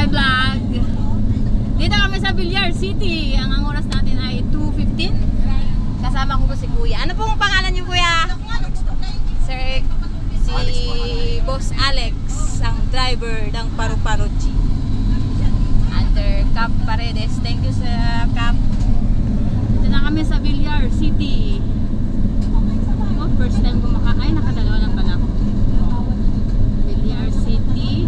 vlog. Dito kami sa Villar City. Ang oras natin ay 2:15. Kasama ko po si Kuya. Ano pong pangalan niyo, Kuya? Sir, si Boss Alex, ang driver ng Paru-Paro G. Under Cap Paredes. Thank you sa Cap. Dito na kami sa Villar City. Oh, first time ko ay, nakadalawa lang pala ako. Villar City.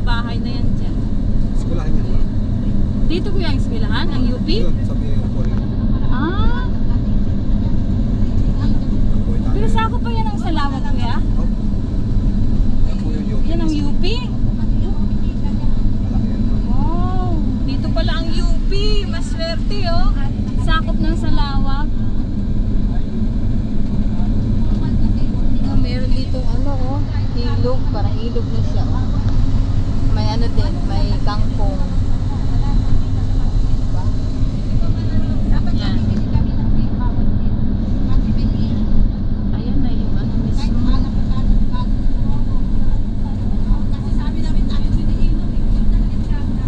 Bahay na yan dyan. Eskwelahan yan ba? Dito ko yung eskwelahan? Ang UP? Sabi niya po rin. Ah. Pero sako pa yan ang Salawag, Kuya? Oh. Yan po yung UP. Yan ang UP? Wow. Dito pala ang UP. Maswerte, oh. Sakop ng Salawag. Oh, meron dito ano, oh. Ilog. Parang ilog na siya, oh. May ano din, may kangkong. Diba? Yan. Ayan na yung ano mismo.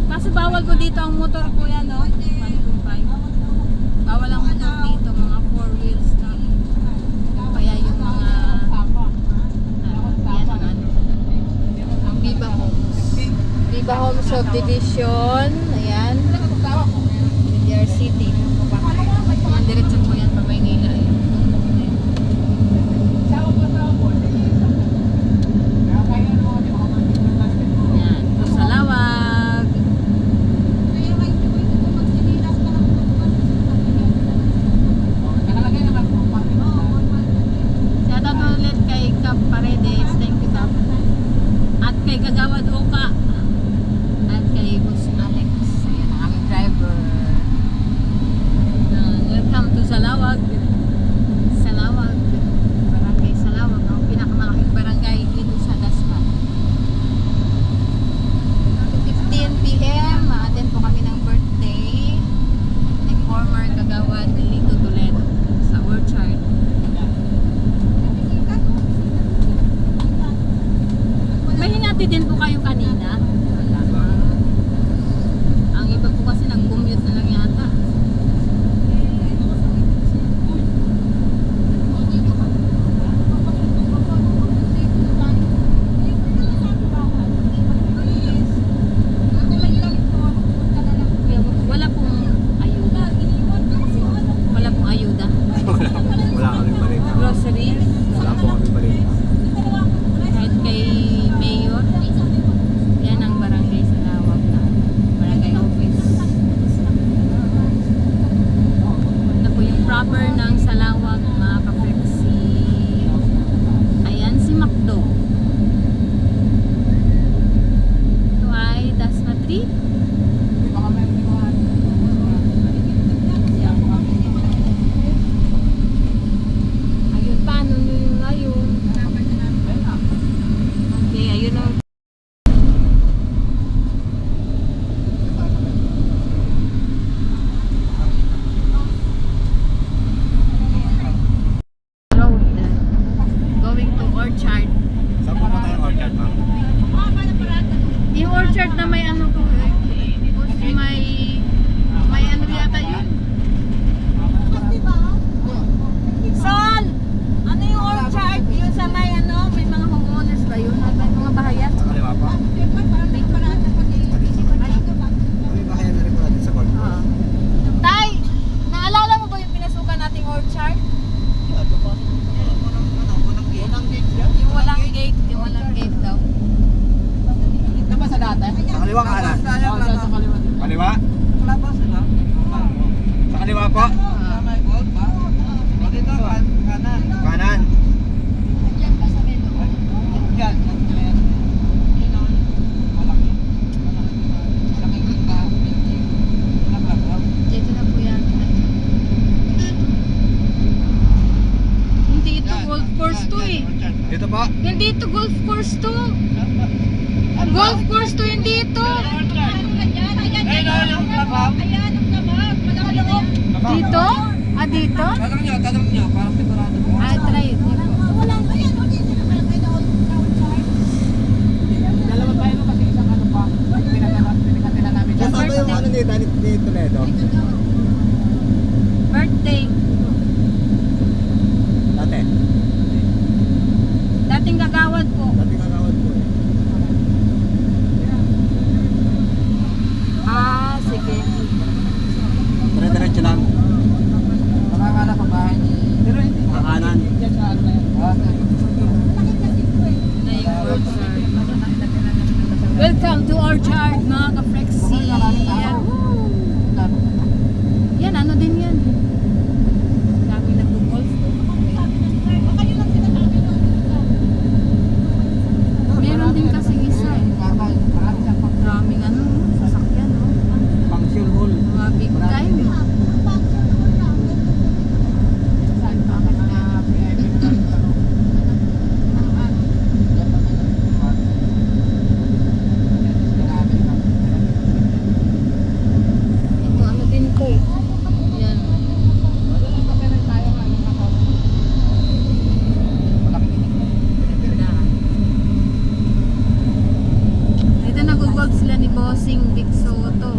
Kasi bawal ko dito ang motor, Kuya, no? 125. Bawal ang motor dito, mga 4 wheels na. Kaya yung mga yan ang ano. Ang Viva Homes. Viva Home Subdivision. Ayan. Villar City. Ayan, diretso po yan pa Maynila. Ayan. Po Salawag. Shoutout ulit kay Cap Paredes. Thank you, Cap. At kay Kagawad Oka. At kay Boss Alex. Ayan ang aming driver. Welcome to Salawag. Salawag. Barangay Salawag. Ang pinakamalaking barangay dito sa Dasma. 15 PM. Ma-attend po kami ng birthday ni former Kagawad Lito Toledo sa Orchard. May hinati din po kayo kanina. Ang iba po kasi nag-commute na lang yata. Wala pong ayuda. Wala pong ayuda. Wala kami balita. Groceries. Wala po kami balita. Kahit kay Mayor. Yan ang barangay Salawag na barangay office. Ito po yung proper ng Salawag, mga ka-Pepsi. Ayan si Macdo. Ito ay Dasma 3. Ayun, paano nyo yung ngayon? Okay, ayun ang road going to Orchard. Saan po ba tayong orchard, ma'am? Yung Orchard na may ano po may ano yata yun. Sol! Ano yung Orchard? Yung sa may ano, may mga homeowners ba yun? May mga bahayan? Sa kaliwa po? Kami ba kaya na rin po natin sa court? Tay! Naalala mo ba yung pinasukan nating Orchard? Yung walang gate daw. Sa kaliwa kanan? Kaliwa? Sa kaliwa po? Kanan? Dito na po yan. Hindi ito golf course to eh. Dito po? Hindi ito golf course to. Golf course to, hindi ito. Dito? Ah, dito? Tanong nyo, parang pinarado mo. I tried. Dalawa tayo no, kasi isang ano pa. Pinagkatinan namin. Kasama yung ano ni Toledo. Birthday. Dati. Dating gagawad po. Dati kagawad ko eh. Ah, sige. Dire-diretso lang. Makakala ko bahay ni... Pero hindi. Kakanan. Diyan sa ano na yan. Na yung orchard. Welcome to orchard, mga ka-flexi. Yan, ano din yan. Dami nag-golf. Meron din kasing isa eh. Maraming ano, sasakyan, no? Function hall. Mga big time. Ito, ano din ko eh. Yan. Dito nag-golf sila ni Bossing Vic Soto.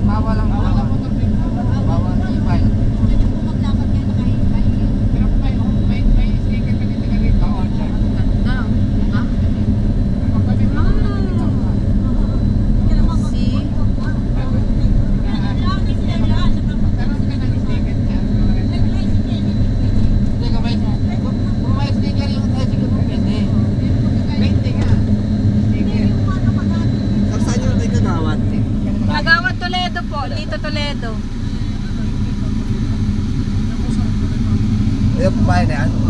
Bawal ang bawal ang ibay. May sticker ka dito dito. Orchard. Ganda, oh. Ha? See? Kung may sticker yung tayo siguro pwede. 20 nga. Sticker. Tapos saan nyo kayo kagawad? Kagawad Toledo po, Lito Toledo. Ayun po bahay na yan.